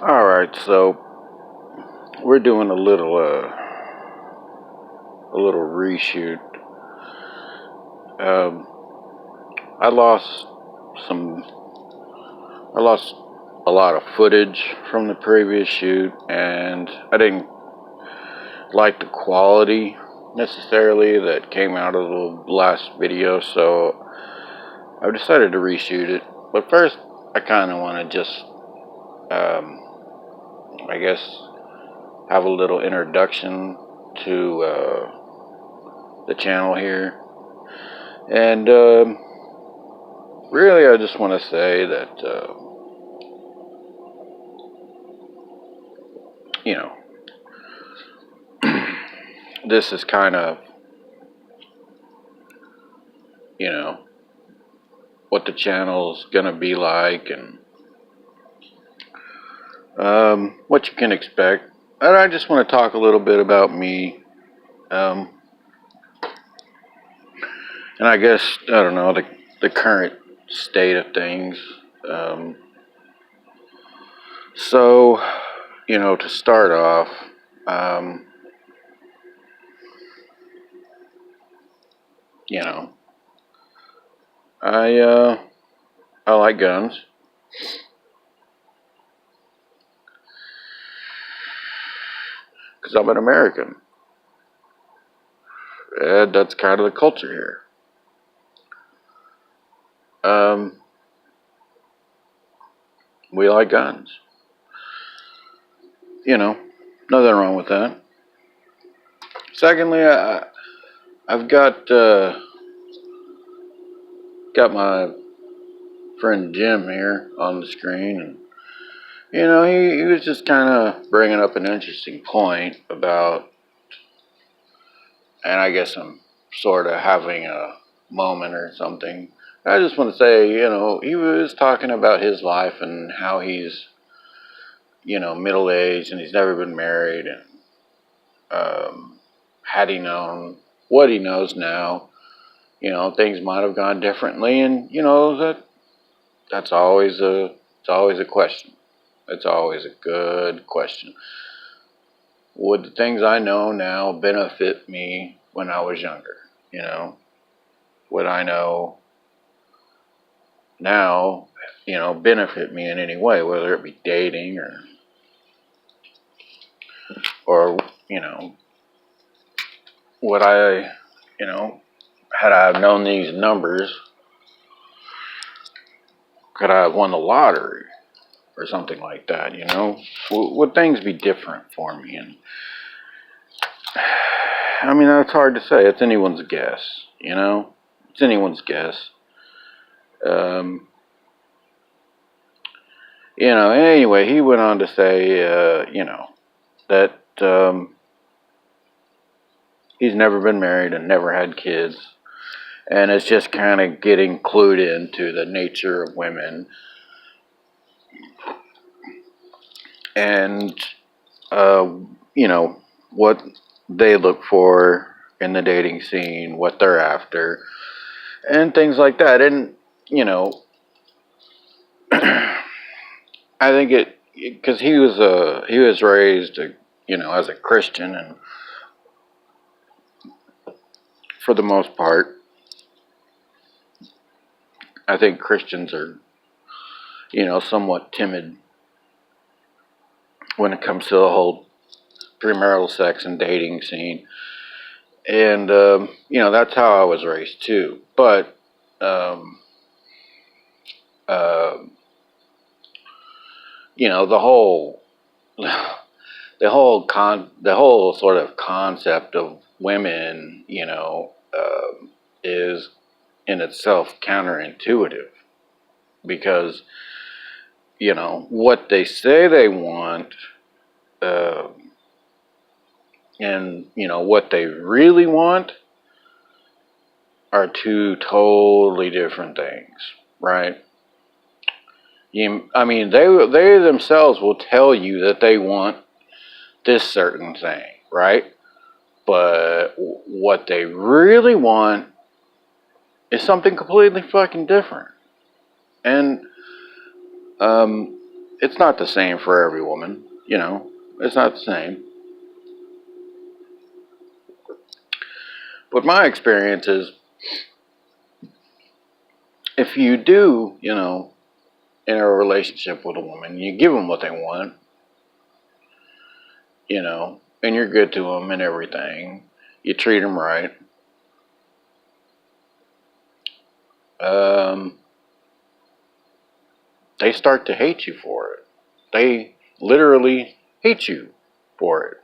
All right, so we're doing a little reshoot. Um, I lost some, I lost a lot of footage from the previous shoot, and I didn't like the quality necessarily that came out of the last video, so I decided to reshoot it. But first, I kind of want to just, I guess, have a little introduction to the channel here. And really, I just want to say that, you know, this is kind of, what the channel's going to be like and what you can expect. And I just want to talk a little bit about me. Um, and I guess, I don't know, the current state of things. Um, so, to start off, um, you know, I like guns. Because I'm an American. And that's kind of the culture here. We like guns. Nothing wrong with that. Secondly, I've got my friend Jim here on the screen, and he was just kind of bringing up an interesting point about, and I guess I'm sort of having a moment or something. I just want to say, he was talking about his life and how he's, middle-aged and he's never been married, and had he known what he knows now, things might have gone differently, and that's always a question. It's always a good question. Would the things I know now benefit me when I was younger? Would I know now, benefit me in any way, whether it be dating or would I, had I known these numbers, could I have won the lottery or something like that? Would things be different for me? And I mean, that's hard to say. It's anyone's guess. It's anyone's guess. Anyway, he went on to say, that he's never been married and never had kids, and it's just kind of getting clued into the nature of women and, what they look for in the dating scene, what they're after, and things like that. And, I think because he was raised, as a Christian, and for the most part, I think Christians are, somewhat timid when it comes to the whole premarital sex and dating scene. And, that's how I was raised too. But, the whole, the whole sort of concept of women, is in itself counterintuitive, because, what they say they want, and, what they really want are two totally different things, right? I mean, they themselves will tell you that they want this certain thing, right? But what they really want is something completely fucking different. And, it's not the same for every woman, you know. It's not the same. But my experience is, if you do, you know, in a relationship with a woman, you give them what they want, you know, and you're good to them and everything. You treat them right. Um, they start to hate you for it. They literally hate you for it.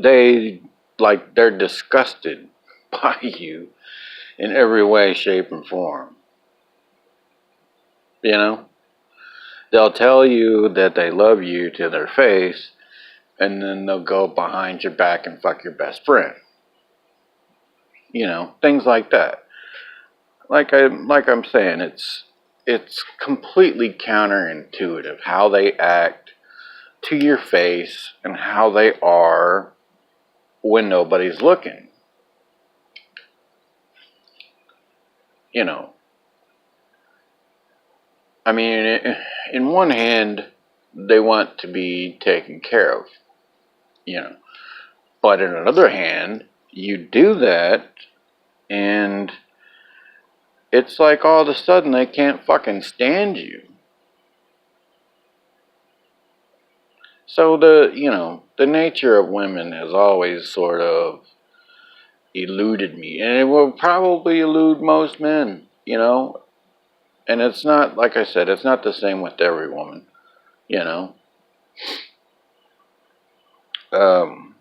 They, like, they're disgusted by you in every way, shape, and form. You know? They'll tell you that they love you to their face, and then they'll go behind your back and fuck your best friend. You know, things like that. Like I'm saying, it's completely counterintuitive how they act to your face and how they are when nobody's looking. You know, I mean, in one hand, they want to be taken care of, you know, but in another hand, you do that, and it's like all of a sudden they can't fucking stand you. So the nature of women has always sort of eluded me, and it will probably elude most men, you know. And it's not, like I said, it's not the same with every woman, you know. Um,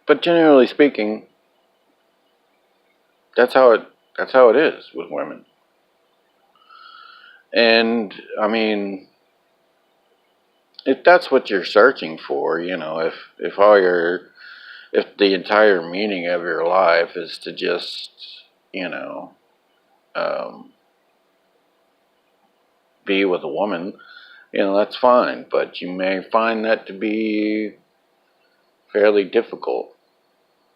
but generally speaking, that's how it that's how it is with women. And I mean, if that's what you're searching for, you know, if the entire meaning of your life is to just, you know, um, be with a woman, you know, that's fine. But you may find that to be fairly difficult.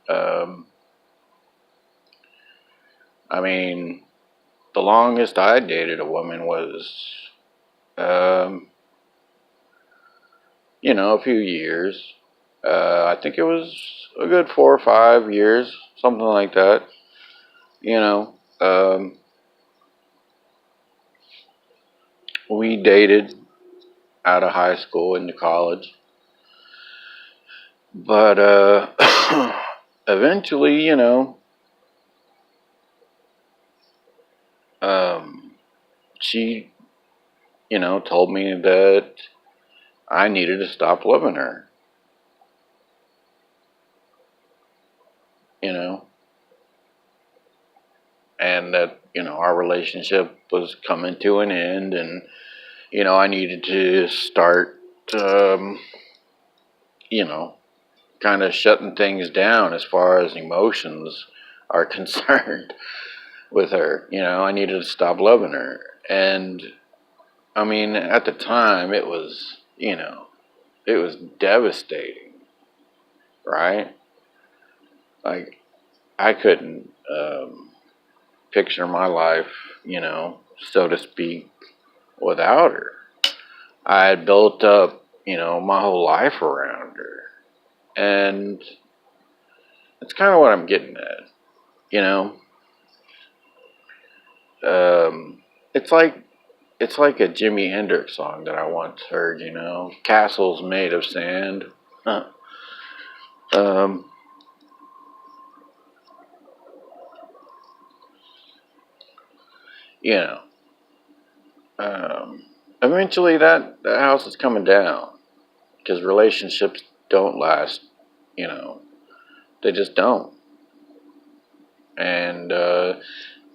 Um, I mean, the longest I dated a woman was, um, you know, a few years. I think it was a good 4 or 5 years, something like that. You know, we dated out of high school into college, but eventually, you know, um, she, you know, told me that I needed to stop loving her. You know, and that, you know, our relationship was coming to an end, and you know, I needed to start, um, you know, kind of shutting things down as far as emotions are concerned with her. You know, I needed to stop loving her. And I mean, at the time, it was, you know, it was devastating, right? Like, I couldn't picture my life, you know, so to speak, without her. I had built up, you know, my whole life around her. And that's kind of what I'm getting at, you know. Um, it's like it's like a Jimi Hendrix song that I once heard, you know. Castles made of sand. um, you know, um, eventually that house is coming down because relationships don't last, you know. They just don't. And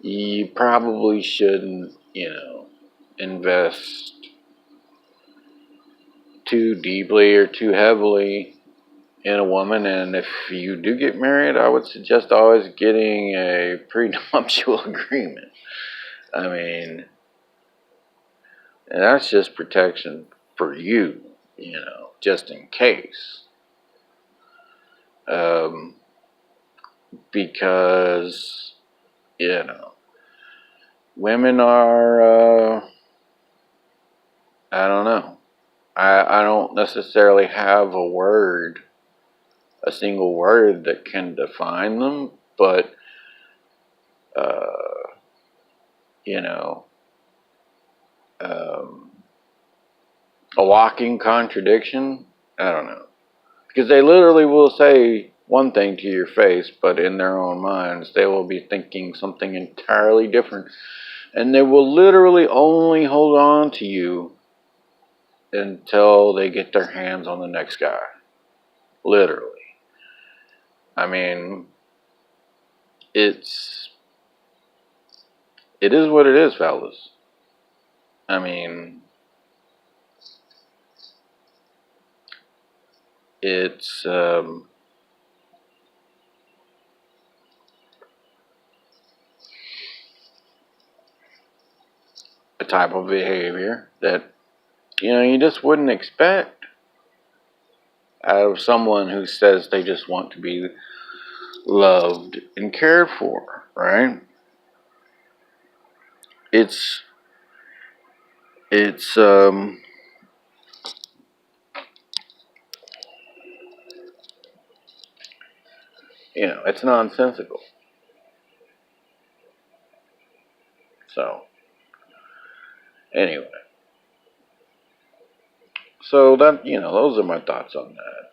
you probably shouldn't, you know, invest too deeply or too heavily in a woman. And if you do get married, I would suggest always getting a prenuptial agreement. I mean, and that's just protection for you, you know, just in case. Um, because, you know, women are, I don't know. I don't necessarily have a single word that can define them, but, uh, you know, um, a walking contradiction. I don't know. Because they literally will say one thing to your face, but in their own minds, they will be thinking something entirely different. And they will literally only hold on to you until they get their hands on the next guy. Literally. I mean, it is what it is, fellas. I mean, it's, a type of behavior that, you just wouldn't expect out of someone who says they just want to be loved and cared for, right? It's, it's, it's nonsensical. So, anyway. So that, those are my thoughts on that.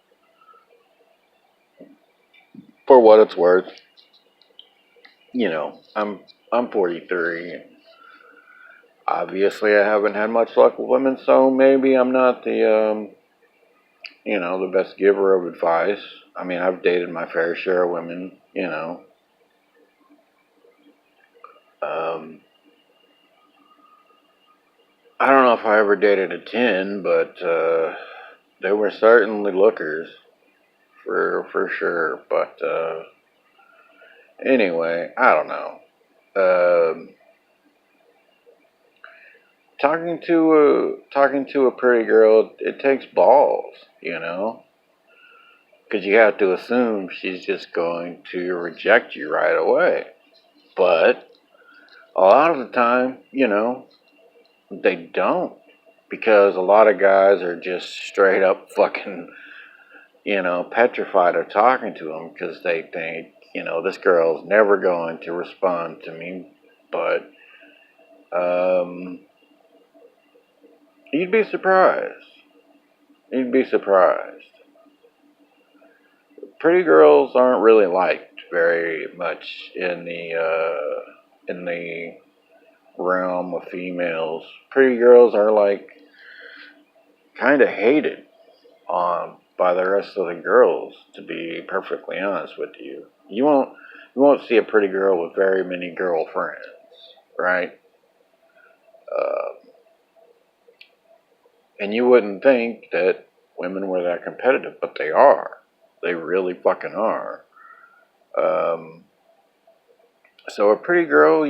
For what it's worth, I'm 43, and obviously I haven't had much luck with women, so maybe I'm not the best giver of advice. I mean, I've dated my fair share of women. Um, I don't know if I ever dated a 10, but they were certainly lookers for sure. But anyway, I don't know. Um, talking to a pretty girl, it takes balls, because you have to assume she's just going to reject you right away. But a lot of the time, they don't, because a lot of guys are just straight up fucking, petrified of talking to them because they think, this girl's never going to respond to me. But um, you'd be surprised. You'd be surprised. Pretty girls aren't really liked very much in the realm of females. Pretty girls are like kind of hated on by the rest of the girls. To be perfectly honest with you, you won't see a pretty girl with very many girlfriends, right? Uh, and you wouldn't think that women were that competitive, but they are. They really fucking are. Um, so a pretty girl,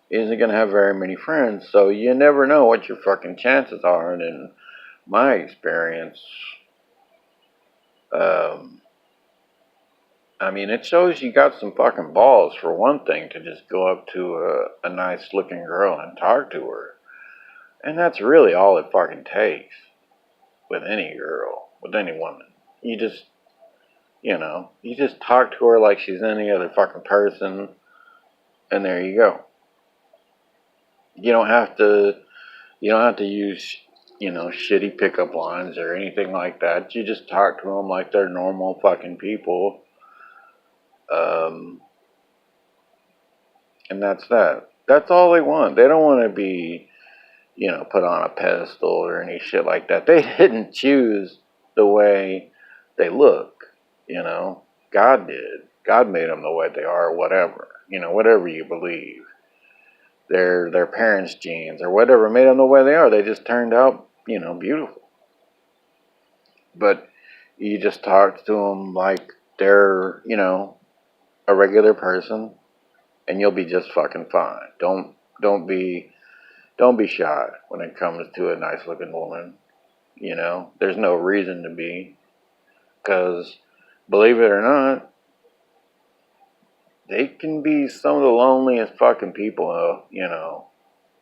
isn't gonna have very many friends. So you never know what your fucking chances are. And in my experience, um, I mean, it shows you got some fucking balls, for one thing, to just go up to a nice looking girl and talk to her. And that's really all it fucking takes with any girl, with any woman. You just talk to her like she's any other fucking person, and there you go. You don't have to, you don't have to use, shitty pickup lines or anything like that. You just talk to them like they're normal fucking people. Um, and that's that. That's all they want. They don't want to be, put on a pedestal or any shit like that. They didn't choose the way they look. God did. God made them the way they are, or whatever you believe. Their parents' genes or whatever made them the way they are. They just turned out, beautiful. But you just talk to them like they're, a regular person, and you'll be just fucking fine. Don't be Don't be shy when it comes to a nice looking woman. There's no reason to be. Because, believe it or not, they can be some of the loneliest fucking people, you know,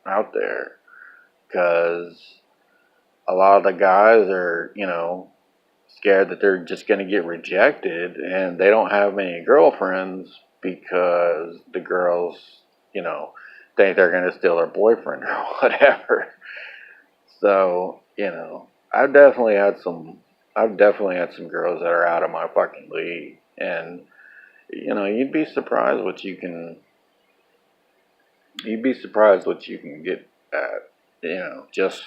out there. Because a lot of the guys are, you know, scared that they're just going to get rejected, and they don't have many girlfriends because the girls, you know, think they're going to steal their boyfriend or whatever. So, you know, I've definitely had some girls that are out of my fucking league, and you know, you'd be surprised what you can get at, you know, just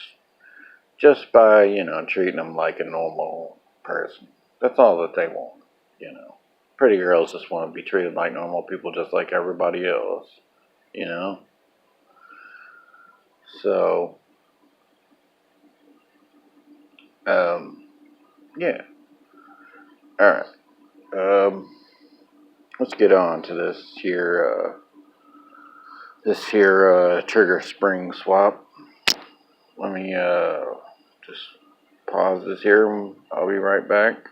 by, you know, treating them like a normal person. That's all that they want, you know. Pretty girls just want to be treated like normal people just like everybody else, you know. So, yeah. Alright. Let's get on to this here trigger spring swap. Let me just pause this here. I'll be right back.